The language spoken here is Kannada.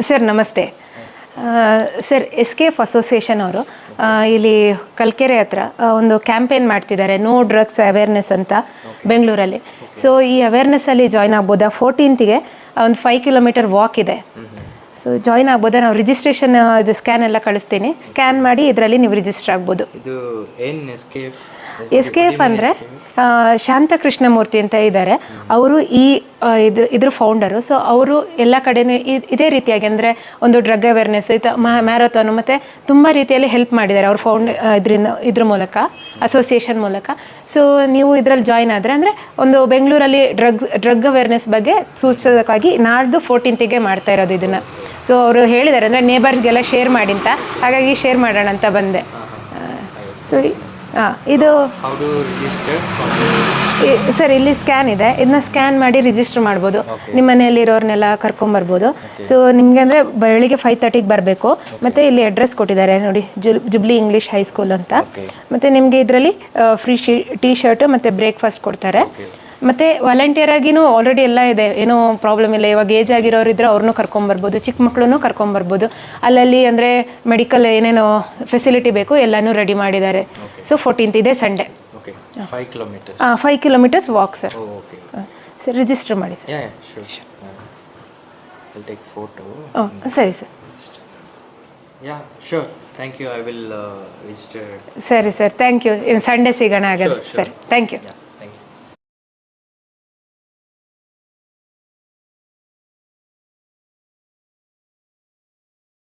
ಸರ್ ನಮಸ್ತೆ. ಸರ್ SKF ಅಸೋಸಿಯೇಷನ್ ಅವರು ಇಲ್ಲಿ ಕಲ್ಕೆರೆ ಹತ್ರ ಒಂದು ಕ್ಯಾಂಪೇನ್ ಮಾಡ್ತಿದ್ದಾರೆ, ನೋ ಡ್ರಗ್ಸ್ ಅವೇರ್ನೆಸ್ ಅಂತ ಬೆಂಗಳೂರಲ್ಲಿ. ಸೊ ಈ ಅವೇರ್ನೆಸ್ಸಲ್ಲಿ ಜಾಯ್ನ್ ಆಗ್ಬೋದಾ? 14th ಒಂದು 5 ಕಿಲೋಮೀಟರ್ ವಾಕ್ ಇದೆ. ಸೊ ಜಾಯ್ನ್ ಆಗ್ಬೋದಾ? ನಾವು ರಿಜಿಸ್ಟ್ರೇಷನ್ ಇದು ಸ್ಕ್ಯಾನ್ ಎಲ್ಲ ಕಳಿಸ್ತೀನಿ, ಸ್ಕ್ಯಾನ್ ಮಾಡಿ ಇದರಲ್ಲಿ ನೀವು ರಿಜಿಸ್ಟರ್ ಆಗ್ಬೋದು. ಇದು ಏನು SKF ಅಂದರೆ ಶಾಂತ ಕೃಷ್ಣಮೂರ್ತಿ ಅಂತ ಇದ್ದಾರೆ, ಅವರು ಇದ್ರ ಫೌಂಡರು. ಸೊ ಅವರು ಎಲ್ಲ ಕಡೆನೂ ಇದೇ ರೀತಿಯಾಗಿ ಅಂದರೆ ಒಂದು ಡ್ರಗ್ ಅವೇರ್ನೆಸ್ ಮ್ಯಾರಥಾನ್ ಮತ್ತು ತುಂಬ ರೀತಿಯಲ್ಲಿ ಹೆಲ್ಪ್ ಮಾಡಿದ್ದಾರೆ ಅವ್ರ ಇದ್ರ ಮೂಲಕ, ಅಸೋಸಿಯೇಷನ್ ಮೂಲಕ. ಸೊ ನೀವು ಇದರಲ್ಲಿ ಜಾಯ್ನ್ ಆದರೆ ಅಂದರೆ ಒಂದು ಬೆಂಗಳೂರಲ್ಲಿ ಡ್ರಗ್ ಅವೇರ್ನೆಸ್ ಬಗ್ಗೆ ಸೂಚಿಸೋದಕ್ಕಾಗಿ ನಾಡ್ದು 14th ಮಾಡ್ತಾ ಇರೋದು ಇದನ್ನು. ಸೊ ಅವರು ಹೇಳಿದ್ದಾರೆ ಅಂದರೆ ನೇಬರ್ಸ್ಗೆಲ್ಲ ಶೇರ್ ಮಾಡಿ ಅಂತ, ಹಾಗಾಗಿ ಶೇರ್ ಮಾಡೋಣ ಅಂತ ಬಂದೆ. ಸೊ ಇದು ಸರ್ ಇಲ್ಲಿ ಸ್ಕ್ಯಾನ್ ಇದೆ, ಇದನ್ನ ಸ್ಕ್ಯಾನ್ ಮಾಡಿ ರಿಜಿಸ್ಟರ್ ಮಾಡ್ಬೋದು. ನಿಮ್ಮ ಮನೆಯಲ್ಲಿರೋರ್ನೆಲ್ಲ ಕರ್ಕೊಂಬರ್ಬೋದು. ಸೊ ನಿಮಗೆ ಅಂದರೆ ಬೆಳಿಗ್ಗೆ 5:30 ಬರಬೇಕು. ಮತ್ತು ಇಲ್ಲಿ ಅಡ್ರೆಸ್ ಕೊಟ್ಟಿದ್ದಾರೆ ನೋಡಿ, ಜುಬ್ಲಿ ಇಂಗ್ಲೀಷ್ ಹೈಸ್ಕೂಲ್ ಅಂತ. ಮತ್ತು ನಿಮಗೆ ಇದರಲ್ಲಿ ಫ್ರೀ ಟೀ ಶರ್ಟು ಮತ್ತು ಬ್ರೇಕ್ಫಾಸ್ಟ್ ಕೊಡ್ತಾರೆ. ಮತ್ತು ವಾಲಂಟಿಯರಾಗಿನೂ ಆಲ್ರೆಡಿ ಎಲ್ಲ ಇದೆ, ಏನೂ ಪ್ರಾಬ್ಲಮ್ ಇಲ್ಲ. ಇವಾಗ ಏಜ್ ಆಗಿರೋರು ಇದ್ದರೆ ಅವ್ರನ್ನೂ ಕರ್ಕೊಂಬರ್ಬೋದು, ಚಿಕ್ಕ ಮಕ್ಕಳನ್ನೂ ಕರ್ಕೊಂಬರ್ಬೋದು. ಅಲ್ಲಲ್ಲಿ ಅಂದರೆ ಮೆಡಿಕಲ್ ಏನೇನೋ ಫೆಸಿಲಿಟಿ ಬೇಕು ಎಲ್ಲನೂ ರೆಡಿ ಮಾಡಿದ್ದಾರೆ. ಸೊ 14th ಇದೆ Sunday. 5 kilometres walk sir. Sir register ಮಾಡಿ ಸರ್. ಸರಿ sir. Thank you. I will register. ಸರಿ ಸರ್, ಥ್ಯಾಂಕ್ ಯು. ಸಂಡೇ ಸಿಗೋಣ ಹಾಗಾದ್ರೆ. ಸರಿ, ಥ್ಯಾಂಕ್ ಯು.